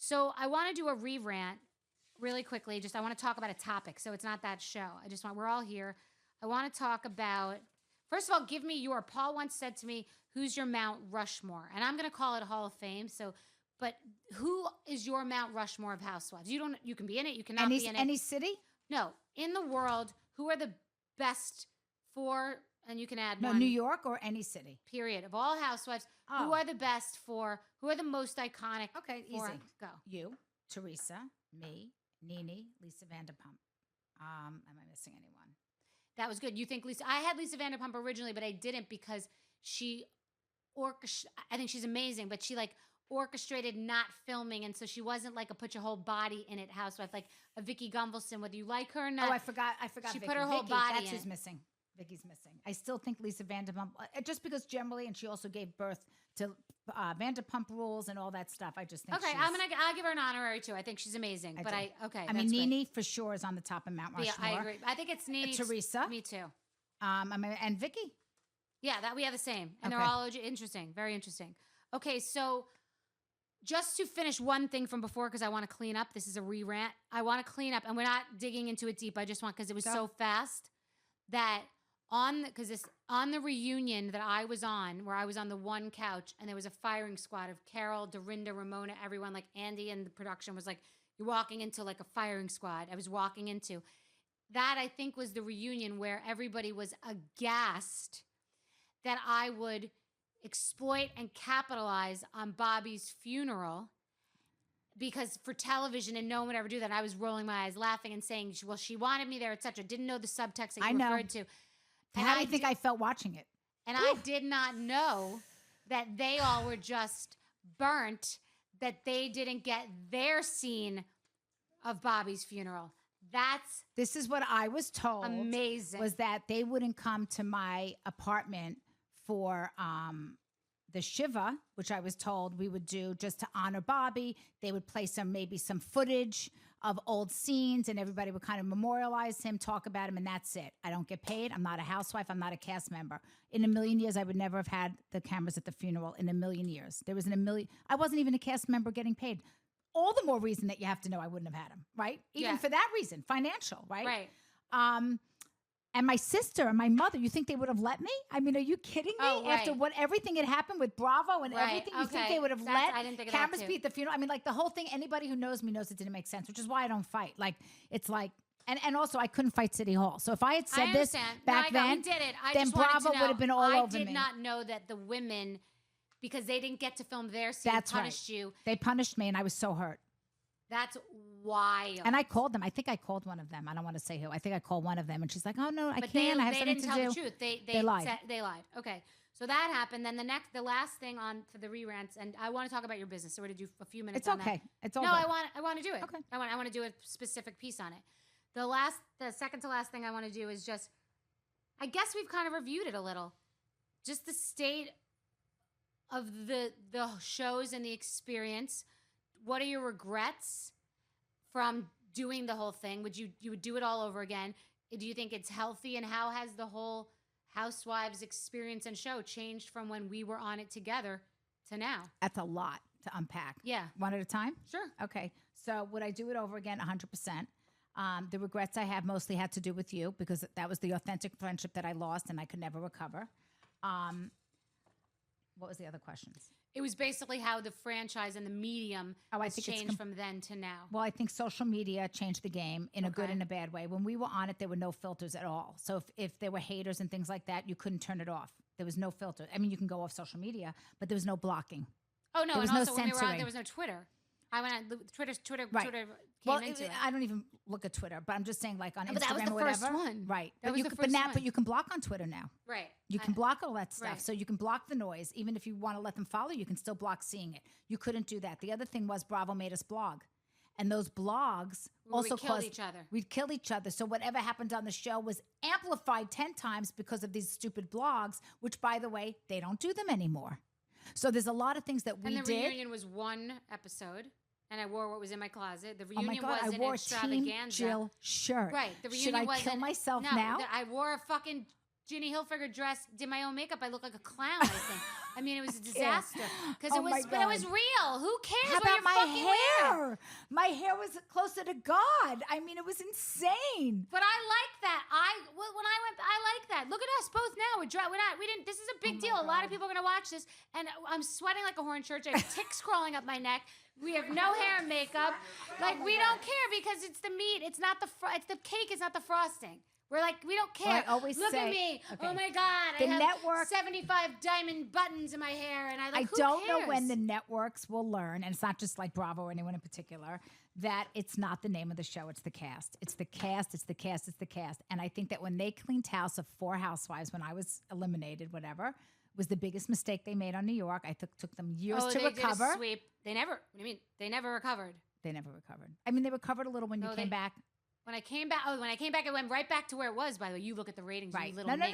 So I want to do a re-rant really quickly. I want to talk about a topic. So it's not that show. We're all here. I want to talk about, first of all, give me Paul once said to me, who's your Mount Rushmore? And I'm going to call it a Hall of Fame. So, but who is your Mount Rushmore of housewives? You can be in it. You cannot be in it. Any city? No. In the world, who are the best for, and you can add No, one. New York or any city? Period. Of all housewives, who are the best for, who are the most iconic? Okay, for, easy. Go. You, Teresa, me, Nene, Lisa Vanderpump. Am I missing anyone? That was good. You think Lisa? I had Lisa Vanderpump originally, but I didn't because she I think she's amazing, but she like orchestrated not filming, and so she wasn't like a put your whole body in it housewife like a Vicky Gunvalson, whether you like her or not. Oh, I forgot. She Vicky. put her whole Vicky, body that's in who's it. missing. Vicky's missing. I still think Lisa Vanderpump, just because generally, and she also gave birth to Vanderpump Rules and all that stuff. I just think. Okay, I'll give her an honorary too. I think she's amazing. I mean, Nene for sure is on the top of Mount Rushmore. Yeah, I agree. I think it's Nene. Teresa. Me too. And Vicky. Yeah, that we have the same, and they're all interesting, very interesting. Okay, so just to finish one thing from before, because I want to clean up. This is a re-rant. I want to clean up, and we're not digging into it deep. I just want, because it was so fast that on the reunion that I was on, where I was on the one couch, and there was a firing squad of Carol, Dorinda, Ramona, everyone, like Andy and the production was like, you're walking into like a firing squad. I was walking into that. I think was the reunion where everybody was aghast that I would exploit and capitalize on Bobby's funeral because for television, and no one would ever do that. I was rolling my eyes laughing and saying, well, she wanted me there, etc. Didn't know the subtext that you referred to. And how do you think I felt watching it? And I did not know that they all were just burnt, that they didn't get their scene of Bobby's funeral. This is what I was told. Amazing. Was that they wouldn't come to my apartment for the Shiva, which I was told we would do just to honor Bobby. They would play maybe some footage of old scenes, and everybody would kind of memorialize him, talk about him, and that's it. I don't get paid. I'm not a housewife. I'm not a cast member. In a million years, I would never have had the cameras at the funeral. In a million years. I wasn't even a cast member getting paid. All the more reason that you have to know I wouldn't have had him, right? Even for that reason, financial, right? Right. And my sister and my mother, you think they would have let me? I mean, are you kidding me? Oh, right. After everything had happened with Bravo and everything, you think they would have I didn't think of that cameras too. be at the funeral? I mean, like the whole thing, anybody who knows me knows it didn't make sense, which is why I don't fight. Like, it's like, and also I couldn't fight City Hall. So if I had said this back then, we did it. then Bravo would have been all over me. I did not know that the women, because they didn't get to film their scene, punished you. They punished me, and I was so hurt. That's wild. And I called them. I think I called one of them. I don't want to say who. I think I called one of them, and she's like, "Oh no, I can't. I have something to do." They didn't tell the truth. They lied. They lied. Okay, so that happened. Then the last thing on for the re-rants, and I want to talk about your business. So we're gonna do a few minutes. It's on okay. That. It's all. No, good. I want to do it. Okay. I want to do a specific piece on it. The second to last thing I want to do is just, I guess we've kind of reviewed it a little, just the state of the shows and the experience. What are your regrets from doing the whole thing? You would do it all over again? Do you think it's healthy? And how has the whole Housewives experience and show changed from when we were on it together to now? That's a lot to unpack. Yeah. One at a time? Sure. Okay. So would I do it over again? 100%. The regrets I have mostly had to do with you, because that was the authentic friendship that I lost and I could never recover. What was the other questions? It was basically how the franchise and the medium has changed from then to now. Well, I think social media changed the game in a good and a bad way. When we were on it, there were no filters at all. So if there were haters and things like that, you couldn't turn it off. There was no filter. I mean, you can go off social media, but there was no blocking. Oh, no. There was and no also when we were on, censoring. there was no Twitter. I went on Twitter Right. came into it. I don't even look at Twitter, but I'm just saying, like on Instagram but that was the or whatever. first one. Right. That was the but first now, one. but you can block on Twitter now. Right. You can block all that stuff. Right. So you can block the noise. Even if you want to let them follow, you can still block seeing it. You couldn't do that. The other thing was Bravo made us blog. And those blogs also we killed caused each other. We'd kill each other. So whatever happened on the show was amplified 10 times because of these stupid blogs, which, by the way, they don't do them anymore. So there's a lot of things that we did. And the reunion was one episode, and I wore what was in my closet. The Oh my reunion God, I wasn't wore a extravaganza. Team Jill shirt. Right. The reunion Should I wasn't, kill myself no, now? I wore a fucking Ginny Hilfiger dress, did my own makeup. I look like a clown, I think. I mean, it was a disaster. Because Oh it was my but it was God. real. Who cares How what about you're my fucking hair? wearing? My hair was closer to God. I mean, it was insane. But I like that. When I went, I like that. Look at us both now. We didn't. This is a big deal. A lot of people are gonna watch this, and I'm sweating like a horned church. I have ticks crawling up my neck. We have no hair and makeup. Like we don't care because it's the meat. It's not it's the cake. It's not the frosting. We're like, we don't care. Well, I always Look say, at me. okay. Oh my God. The I have network, 75 diamond buttons in my hair. And I don't know when the networks will learn, and it's not just like Bravo or anyone in particular, that it's not the name of the show. It's the cast. It's the cast. It's the cast. It's the cast. And I think that when they cleaned house of 4 housewives, when I was eliminated, whatever, was the biggest mistake they made on New York. I took them years to recover. Did a sweep. They never, what do you mean? They never recovered. They never recovered. I mean, they recovered a little when you came back. When I came back, it went right back to where it was. By the way, you look at the ratings, Right. you little No.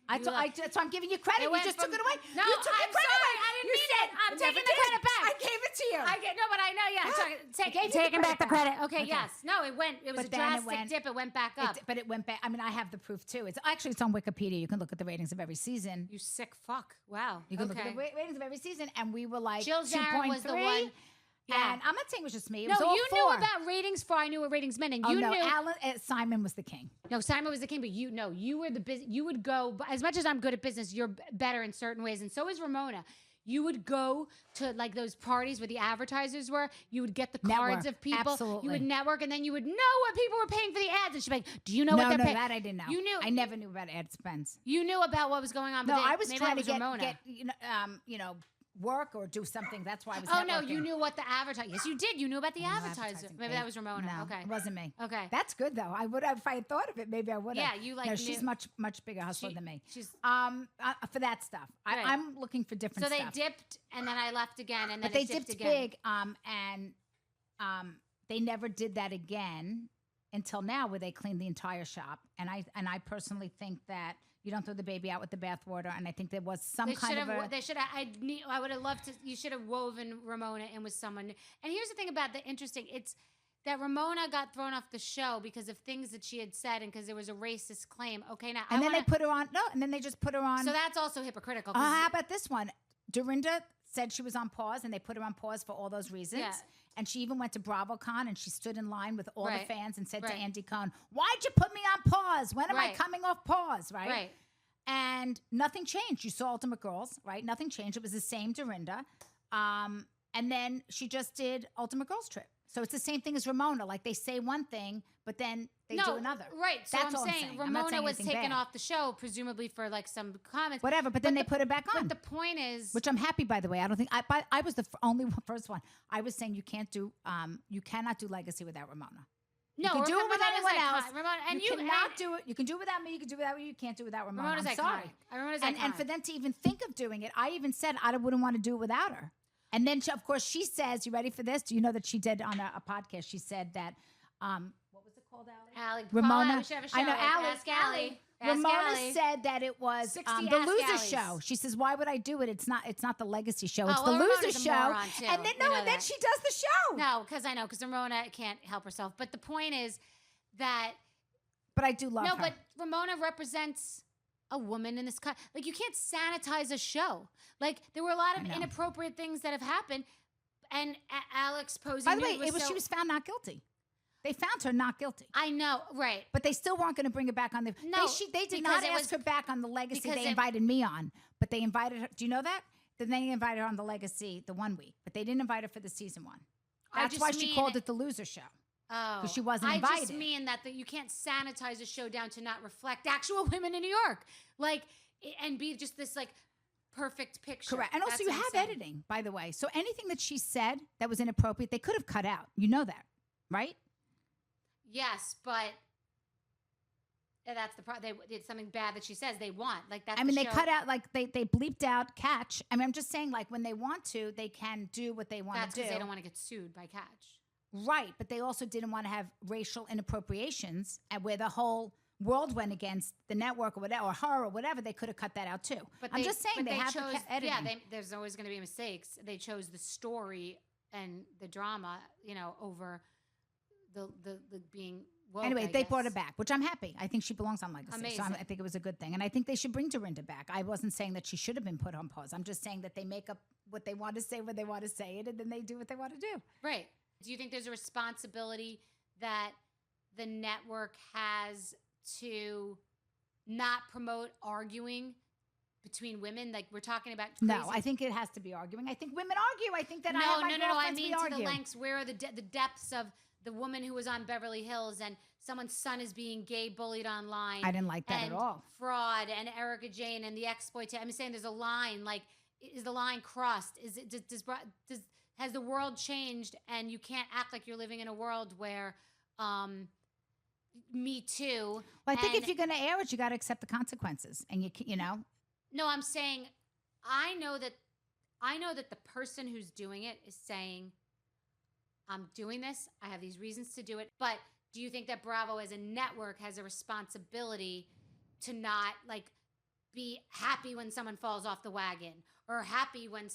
That's why I'm giving you credit. You just took it away. No, you took I'm your credit sorry. away. I didn't You mean said, it. I'm "I taking never the did." credit back. I gave it to you. But I know, yeah. gave you Taking the back the credit credit. Okay, yes. No, it was a drastic dip. It went back up. But it went back. I mean, I have the proof too. It's on Wikipedia. You can look at the ratings of every season. You sick fuck. Wow. You can look at the ratings of every season, and we were like Jill Zarin was the one. Yeah. And I'm not saying it was just me. It no, was all you 4. knew about ratings before I knew what ratings meant, and you knew. Simon was the king. No, Simon was the king, but you were the business. You would go as much as I'm good at business. You're better in certain ways, and so is Ramona. You would go to like those parties where the advertisers were. You would get the cards of people. Absolutely. You would network, and then you would know what people were paying for the ads. And she'd be like, "Do you know what they're paying?" No, that I didn't know. You knew. I never knew about ad spends. You knew about what was going on. But No, I was maybe trying to Ramona. get work or do something. That's why I was. Oh no, networking. you knew what the advertiser. Yes, you did. You knew about the advertiser. advertising Maybe thing. that was Ramona. No, Okay, it wasn't me. Okay, that's good though. I would have, if I had thought of it. Maybe I would have. Yeah, you like. No, knew. she's much bigger hustler than me. She's for that stuff. Right. I'm looking for different. So they stuff. dipped, and then I left again, and then but they it dipped dipped again. big. They never did that again until now, where they cleaned the entire shop. And I personally think that you don't throw the baby out with the bathwater. And I think there was some kind of They should have. I would have loved to. You should have woven Ramona in with someone. And here's the thing about the interesting. It's that Ramona got thrown off the show because of things that she had said and because there was a racist claim. Okay, now and then they put her on. No, and then they just put her on. So that's also hypocritical. How about this one? Dorinda said she was on pause, and they put her on pause for all those reasons. Yeah. And she even went to BravoCon, and she stood in line with all the fans and said to Right. Andy Cohen, "Why'd you put me on pause? When am I Right. coming off pause?" Right? Right. And nothing changed. You saw Ultimate Girls, right? Nothing changed. It was the same Dorinda. And then she just did Ultimate Girls Trip. So it's the same thing as Ramona. Like they say one thing, but then they do another. Right. So That's I'm all saying I'm not Ramona saying was anything taken bad. off the show, presumably for like some comments. Whatever, but then they put it back on. But the point is, which I'm happy, by the way. I don't think I was the first one. I was saying you cannot do Legacy without Ramona. no, you can do it with Ramona's anyone else. iconic. Ramona, and you cannot do it. You can do it without me. You can do it without me. You can't do it without Ramona. Ramona's I'm sorry. iconic. Ramona's And iconic. for them to even think of doing it, I even said I wouldn't want to do it without her. And then, of course, she says, "You ready for this? Do you know that she did on a podcast? She said that, what was it called, Allie? Ramona. Ramona. We should have a show. I know, Allie. Ask Allie. Ask Ramona Allie. said that it was 60 the Ask Loser Allies. Show. She says, "Why would I do it? It's not the Legacy Show. It's Oh, the well, Loser Ramona's a Show." moron, too. And then We know and then that. she does the show. No, because Ramona can't help herself. But the point is that But I do love her. but Ramona represents a woman in this country. Like you can't sanitize a show. Like there were a lot of I know. inappropriate things that have happened. And Alex posing. By the way, nude she was found not guilty. They found her not guilty. I know, right? But they still weren't going to bring her back on the. No, they did because not it ask was- her back on the Legacy. because They it- invited me on, but they invited her. Do you know that? Then they invited her on the Legacy the 1 week, but they didn't invite her for the season 1. I That's just why she mean- called it the Loser Show. Oh, she wasn't I just invited. mean that you can't sanitize a show down to not reflect actual women in New York, like, and be just this like perfect picture. Correct. And also, That's you what I'm have saying. editing, by the way. So anything that she said that was inappropriate, they could have cut out. You know that, right? Yes, but that's the problem. It's something bad that she says they want. Like that's. I mean, the they show. cut out, like, they bleeped out Catch. I mean, I'm just saying, like, when they want to, they can do what they want That's to do. because they don't want to get sued by Catch. Right, but they also didn't want to have racial inappropriations, and where the whole world went against the network or whatever, or her or whatever. They could have cut that out too. But I'm just saying they have chose, the editing. Yeah, there's always going to be mistakes. They chose the story and the drama, over the being woke. Anyway, I they guess. brought her back, which I'm happy. I think she belongs on Legacy. So Amazing. I think it was a good thing. And I think they should bring Dorinda back. I wasn't saying that she should have been put on pause. I'm just saying that they make up what they want to say when they want to say it, and then they do what they want to do. Right. Do you think there's a responsibility that the network has to not promote arguing between women? Like we're talking about crazy. No, I think it has to be arguing. I think women argue. I think that I have my no. I girlfriends, mean we to argue. the lengths. Where are the depths of the woman who was on Beverly Hills and someone's son is being gay bullied online? I didn't like that and at all. Fraud and Erica Jane and the exploitation. I'm saying there's a line. Like, is the line crossed? Is it has the world changed? And you can't act like you're living in a world where Me Too. Well, I think if you're going to air it, you got to accept the consequences, and you know. No, I'm saying, I know that the person who's doing it is saying, I'm doing this. I have these reasons to do it. But do you think that Bravo as a network has a responsibility to not like be happy when someone falls off the wagon or happy when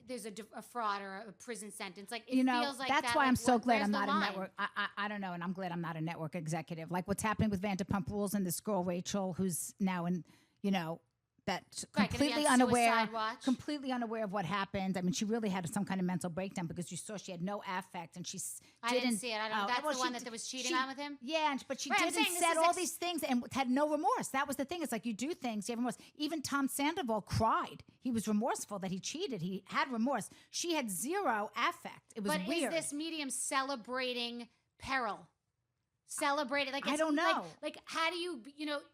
there's a fraud or a prison sentence? Like it feels like that's that, why like, I'm so glad I'm where's not the a line? network. I don't know, and I'm glad I'm not a network executive. Like what's happening with Vanderpump Rules and this girl Rachel, who's now in, that's Right, gonna be completely on unaware, Suicide Watch. completely unaware of what happened. I mean, she really had some kind of mental breakdown because you saw she had no affect, and I didn't see it. I don't. That's the one that was cheating on with him. Yeah, but she Right, I'm did and saying this said is all these things and had no remorse. That was the thing. It's like you do things, you have remorse. Even Tom Sandoval cried. He was remorseful that he cheated. He had remorse. She had zero affect. It was But weird. is this medium celebrating peril? Celebrating, like I it's, don't know. Like how do you,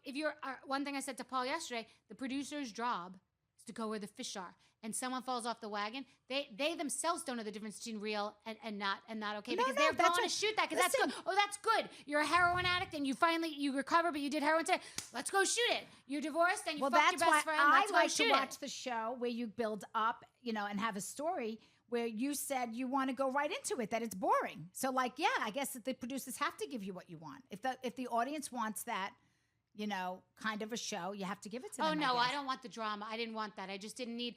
if you're one thing I said to Paul yesterday, the producer's job is to go where the fish are. And someone falls off the wagon, they themselves don't know the difference between real and not okay, No, because no, they're that's going right. to shoot that because that's good. Oh, that's good. You're a heroin addict and you recover, but you did heroin today. Let's go shoot it. You're divorced and you fucked your that's why best friend. I Let's go like shoot to it. watch the show where you build up, and have a story where you said you want to go right into it, that it's boring. So like, yeah, I guess that the producers have to give you what you want. If the audience wants that, kind of a show, you have to give it to them. Oh no, I I don't want the drama. I didn't want that. I just didn't need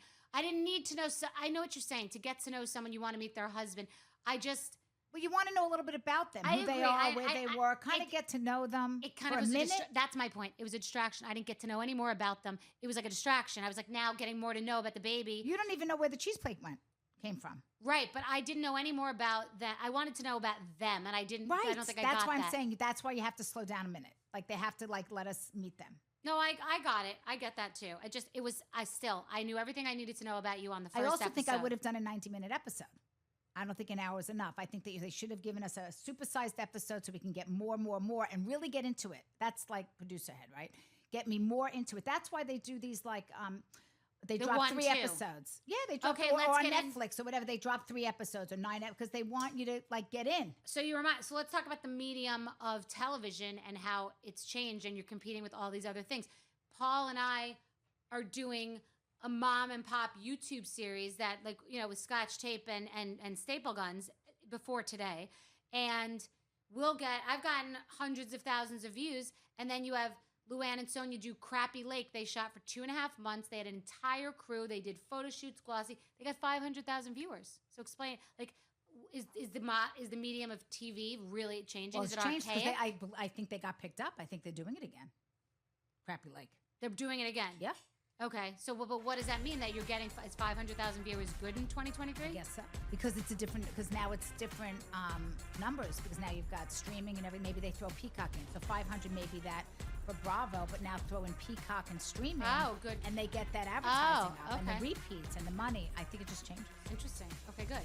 to know. So I know what you're saying. To get to know someone, you want to meet their husband. Well, you want to know a little bit about them, I who they agree. are, where they were, kind of get to know them It kind for of a was minute. that's my point. It was a distraction. I didn't get to know any more about them. It was like a distraction. I was like now getting more to know about the baby. You don't even know where the cheese plate came from. Right, but I didn't know any more about that. I wanted to know about them, and I didn't. Right. I don't think I that's got why that. I'm saying that's why you have to slow down a minute. Like they have to let us meet them. No, I got it. I get that too. I knew everything I needed to know about you on the first I also think I episode. would have done a 90-minute episode. I don't think an hour is enough. I think that they should have given us a supersized episode so we can get more, and really get into it. That's like producer head, right? Get me more into it. That's why they do these they The drop 1, 3 2. episodes. Yeah, they drop Okay, or let's on get in. Netflix or whatever. They drop 3 episodes or 9 because they want you to get in. So let's talk about the medium of television and how it's changed, and you're competing with all these other things. Paul and I are doing a mom and pop YouTube series that, with Scotch tape and staple guns before today, and I've gotten hundreds of thousands of views, and then you have Luann and Sonia do Crappy Lake. They shot for 2.5 months. They had an entire crew. They did photo shoots, glossy. They got 500,000 viewers. So explain, is the medium of TV really changing? Well, Is it's it changed archaic? because I think they got picked up. I think they're doing it again. Crappy Lake. They're doing it again. Yeah. Okay. So, but what does that mean? That you're getting is 500,000 viewers good in 2023? I guess so. Because because now it's different numbers because now you've got streaming and maybe they throw Peacock in. So 500 may be that for Bravo, but now throw in Peacock and streaming. Oh, good. And they get that advertising up and okay. the repeats and the money. I think it just changes. Interesting. Okay, good.